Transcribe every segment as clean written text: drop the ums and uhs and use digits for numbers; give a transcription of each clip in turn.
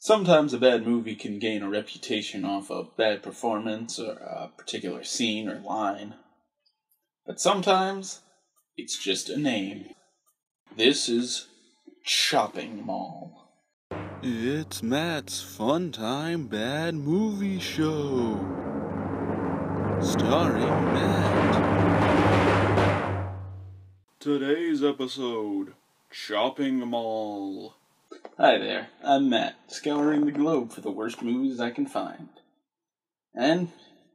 Sometimes a bad movie can gain a reputation off a bad performance or a particular scene or line. But sometimes it's just a name. This is Chopping Mall. It's Matt's Fun Time Bad Movie Show. Starring Matt. Today's episode, Chopping Mall. Hi there, I'm Matt, scouring the globe for the worst movies I can find. And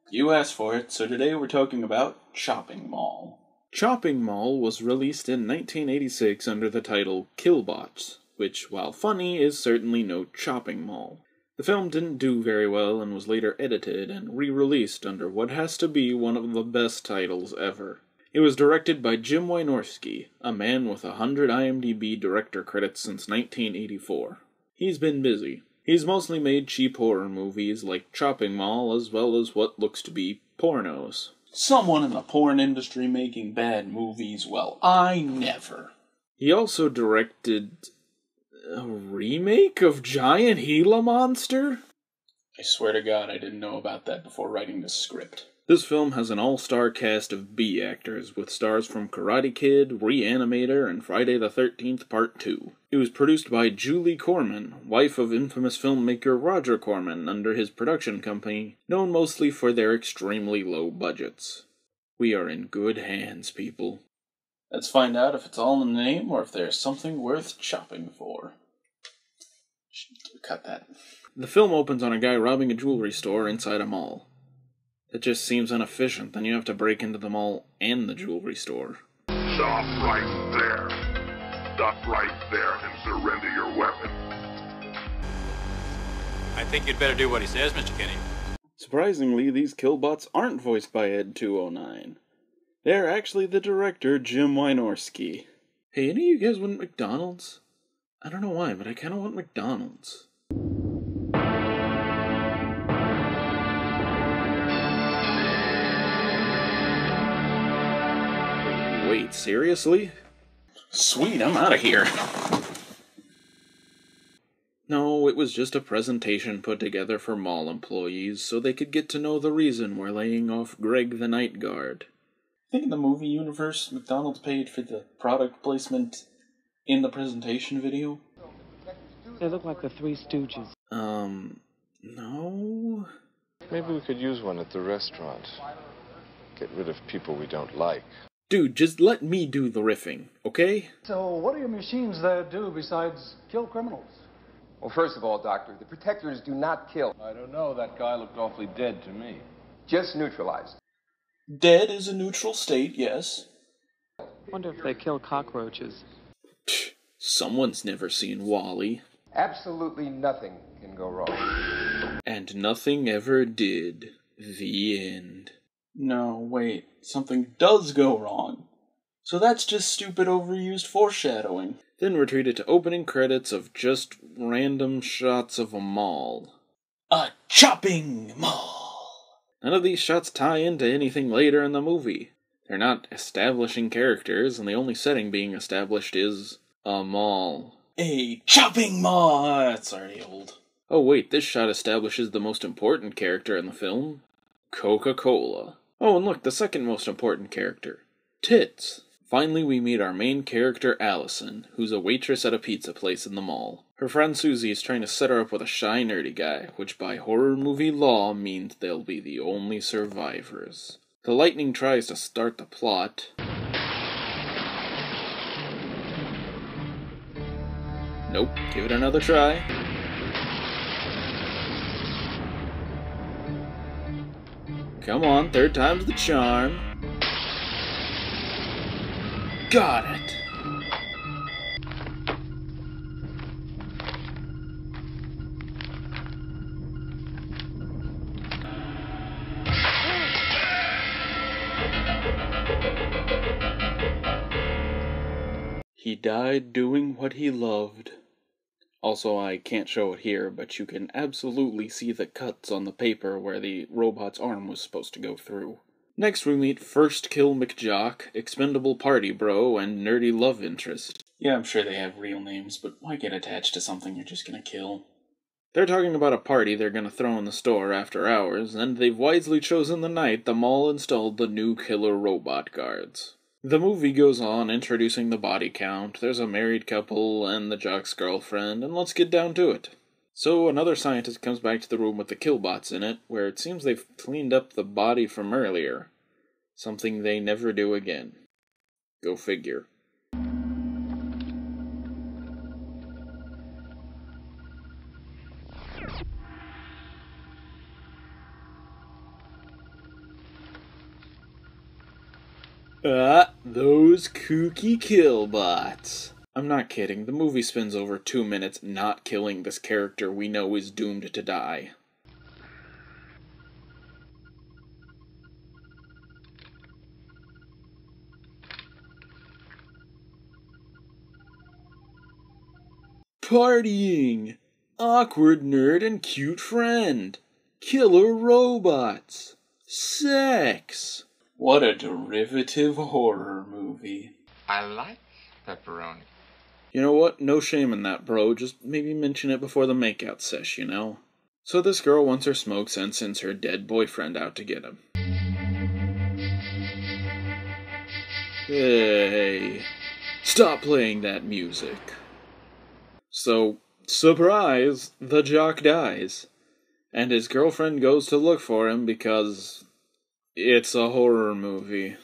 you asked for it, so today we're talking about Chopping Mall. Chopping Mall was released in 1986 under the title Killbots, which, while funny, is certainly no chopping mall. The film didn't do very well and was later edited and re-released under what has to be one of the best titles ever. It was directed by Jim Wynorski, a man with 100 IMDb director credits since 1984. He's been busy. He's mostly made cheap horror movies like Chopping Mall as well as what looks to be pornos. Someone in the porn industry making bad movies? Well, I never. He also directed a remake of Giant Gila Monster? I swear to God I didn't know about that before writing this script. This film has an all-star cast of B actors, with stars from Karate Kid, Reanimator, and Friday the 13th Part 2. It was produced by Julie Corman, wife of infamous filmmaker Roger Corman, under his production company, known mostly for their extremely low budgets. We are in good hands, people. Let's find out if it's all in the name or if there's something worth chopping for. Cut that. The film opens on a guy robbing a jewelry store inside a mall. It just seems inefficient, then you have to break into the mall and the jewelry store. Stop right there. Stop right there and surrender your weapon. I think you'd better do what he says, Mr. Kinney. Surprisingly, these killbots aren't voiced by Ed 209. They're actually the director, Jim Wynorski. Hey, any of you guys want McDonald's? I don't know why, but I kinda want McDonald's. Wait, seriously? Sweet, I'm out of here. No, it was just a presentation put together for mall employees so they could get to know the reason we're laying off Greg the Night Guard. I think in the movie universe, McDonald's paid for the product placement in the presentation video. They look like the Three Stooges. No? Maybe we could use one at the restaurant. Get rid of people we don't like. Dude, just let me do the riffing, okay? So what do your machines there do besides kill criminals? Well, first of all, Doctor, the protectors do not kill. I don't know, that guy looked awfully dead to me. Just neutralized. Dead is a neutral state, yes. Wonder if they kill cockroaches. Someone's never seen WALL-E. Absolutely nothing can go wrong. And nothing ever did. The end. No, wait. Something does go wrong. So that's just stupid overused foreshadowing. Then we're treated to opening credits of just random shots of a mall. A chopping mall! None of these shots tie into anything later in the movie. They're not establishing characters, and the only setting being established is a mall. A chopping mall! That's already old. Oh wait, this shot establishes the most important character in the film. Coca-Cola. Oh, and look, the second most important character. Tits. Finally, we meet our main character, Allison, who's a waitress at a pizza place in the mall. Her friend Susie is trying to set her up with a shy, nerdy guy, which by horror movie law means they'll be the only survivors. The lightning tries to start the plot. Nope, give it another try. Come on, third time's the charm. Got it! He died doing what he loved. Also, I can't show it here, but you can absolutely see the cuts on the paper where the robot's arm was supposed to go through. Next we meet First Kill McJock, Expendable Party Bro, and Nerdy Love Interest. Yeah, I'm sure they have real names, but why get attached to something you're just gonna kill? They're talking about a party they're gonna throw in the store after hours, and they've wisely chosen the night the mall installed the new killer robot guards. The movie goes on introducing the body count, there's a married couple and the jock's girlfriend, and let's get down to it. So another scientist comes back to the room with the killbots in it, where it seems they've cleaned up the body from earlier. Something they never do again. Go figure. Those kooky killbots. I'm not kidding, the movie spends over 2 minutes not killing this character we know is doomed to die. Partying! Awkward nerd and cute friend! Killer robots! Sex! What a derivative horror movie. I like pepperoni. You know what? No shame in that, bro. Just maybe mention it before the makeout sesh, you know? So this girl wants her smokes and sends her dead boyfriend out to get him. Hey, stop playing that music. So, surprise, the jock dies. And his girlfriend goes to look for him because it's a horror movie.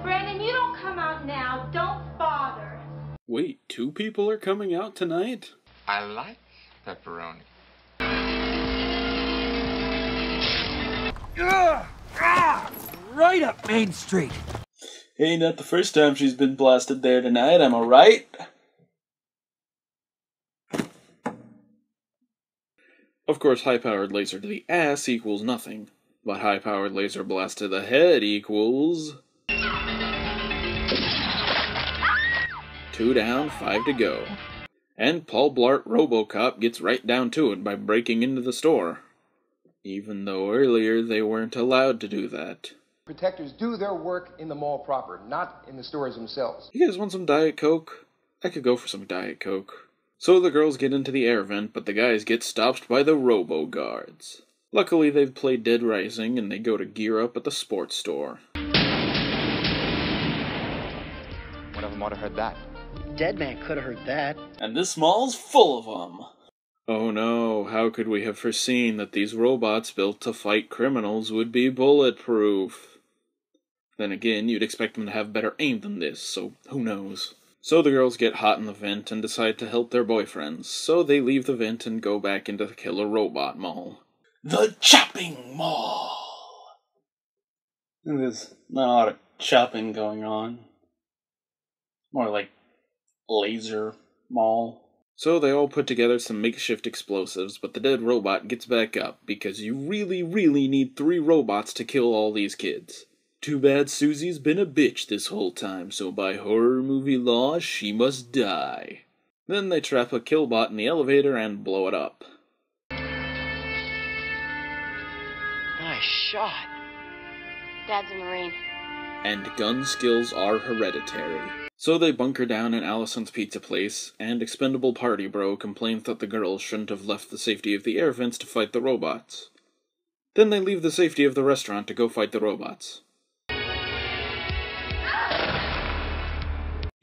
Brandon, you don't come out now. Don't bother. Wait, 2 people are coming out tonight? I like pepperoni. Right up Main Street. Hey, not the first time she's been blasted there tonight, am I right? Of course, high-powered laser to the ass equals nothing, but high-powered laser blast to the head equals 2 down, 5 to go. And Paul Blart RoboCop gets right down to it by breaking into the store. Even though earlier they weren't allowed to do that. Protectors do their work in the mall proper, not in the stores themselves. You guys want some Diet Coke? I could go for some Diet Coke. So the girls get into the air vent, but the guys get stopped by the robo-guards. Luckily, they've played Dead Rising, and they go to gear up at the sports store. One of them ought to heard that. Dead man could have heard that. And this mall's full of them. Oh no, how could we have foreseen that these robots built to fight criminals would be bulletproof? Then again, you'd expect them to have better aim than this, so who knows? So the girls get hot in the vent and decide to help their boyfriends, so they leave the vent and go back into the Killer Robot Mall. The Chopping Mall! There's not a lot of chopping going on. More like laser mall. So they all put together some makeshift explosives, but the dead robot gets back up, because you really, really need 3 robots to kill all these kids. Too bad Susie's been a bitch this whole time, so by horror movie law, she must die. Then they trap a killbot in the elevator and blow it up. Nice shot. Dad's a Marine. And gun skills are hereditary. So they bunker down in Allison's pizza place, and Expendable Party Bro complains that the girls shouldn't have left the safety of the air vents to fight the robots. Then they leave the safety of the restaurant to go fight the robots.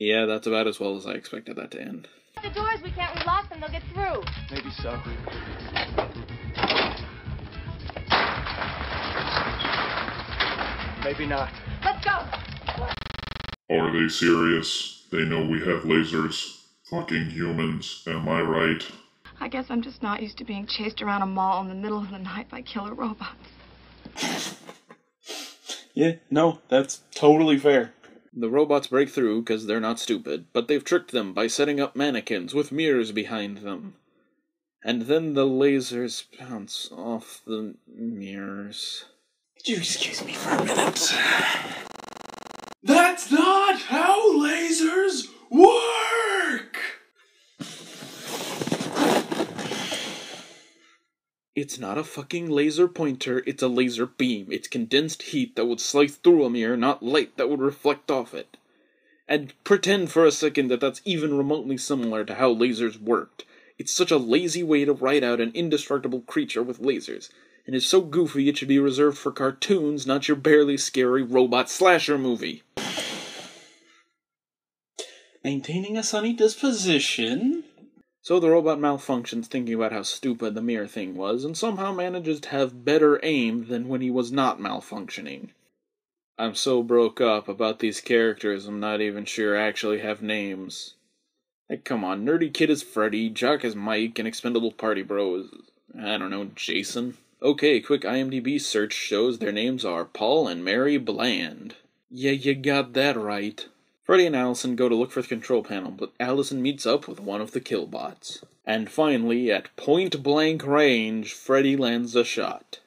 Yeah, that's about as well as I expected that to end. The doors, we can't relock them, they'll get through. Maybe so. Maybe not. Let's go! Are they serious? They know we have lasers. Fucking humans, am I right? I guess I'm just not used to being chased around a mall in the middle of the night by killer robots. Yeah, no, that's totally fair. The robots break through because they're not stupid, but they've tricked them by setting up mannequins with mirrors behind them. And then the lasers bounce off the mirrors. Could you excuse me for a minute? That's not how lasers work! It's not a fucking laser pointer, it's a laser beam. It's condensed heat that would slice through a mirror, not light that would reflect off it. And pretend for a second that that's even remotely similar to how lasers worked. It's such a lazy way to write out an indestructible creature with lasers, and is so goofy it should be reserved for cartoons, not your barely scary robot slasher movie. Maintaining a sunny disposition. So the robot malfunctions thinking about how stupid the mirror thing was, and somehow manages to have better aim than when he was not malfunctioning. I'm so broke up about these characters I'm not even sure actually have names. Like, come on, Nerdy Kid is Freddy, Jock is Mike, and Expendable Party Bro is, I don't know, Jason? Okay, quick IMDb search shows their names are Paul and Mary Bland. Yeah, you got that right. Freddy and Allison go to look for the control panel, but Allison meets up with one of the killbots. And finally, at point-blank range, Freddy lands a shot.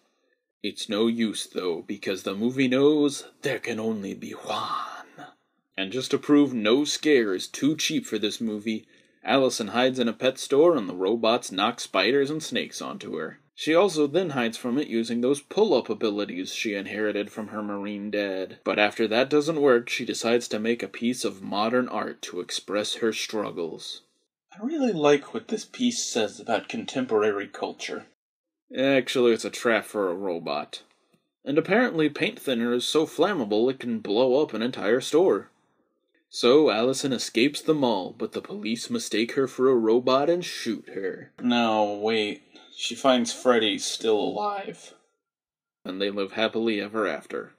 It's no use, though, because the movie knows there can only be one. And just to prove no scare is too cheap for this movie, Allison hides in a pet store and the robots knock spiders and snakes onto her. She also then hides from it using those pull-up abilities she inherited from her Marine dad. But after that doesn't work, she decides to make a piece of modern art to express her struggles. I really like what this piece says about contemporary culture. Actually, it's a trap for a robot. And apparently paint thinner is so flammable it can blow up an entire store. So Allison escapes the mall, but the police mistake her for a robot and shoot her. No, wait. She finds Freddy still alive. And they live happily ever after.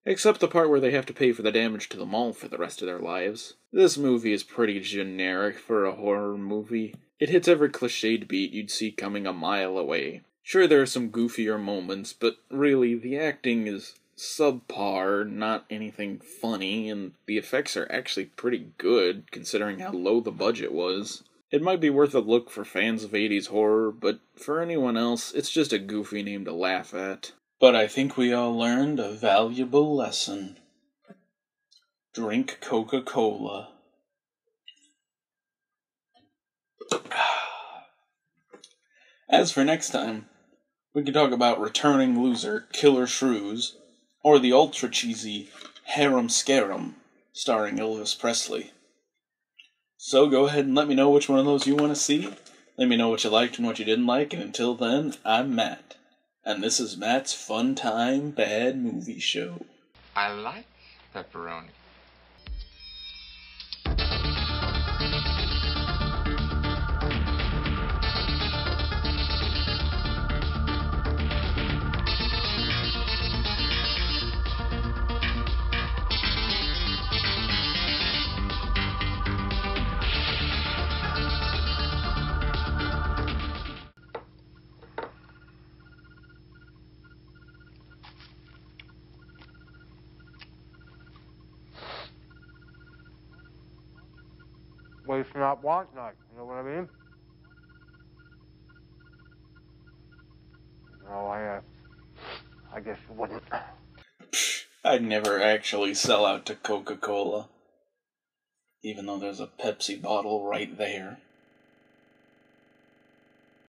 Except the part where they have to pay for the damage to the mall for the rest of their lives. This movie is pretty generic for a horror movie. It hits every cliched beat you'd see coming a mile away. Sure, there are some goofier moments, but really, the acting is subpar, not anything funny, and the effects are actually pretty good, considering how low the budget was. It might be worth a look for fans of 80s horror, but for anyone else, it's just a goofy name to laugh at. But I think we all learned a valuable lesson. Drink Coca-Cola. As for next time, we can talk about returning loser Killer Shrews, or the ultra-cheesy Harem Scarum, starring Elvis Presley. So go ahead and let me know which one of those you want to see. Let me know what you liked and what you didn't like, and until then, I'm Matt. And this is Matt's Fun Time Bad Movie Show. I like pepperoni. Waste not, want not. You know what I mean? No, I guess you wouldn't. I'd never actually sell out to Coca-Cola. Even though there's a Pepsi bottle right there.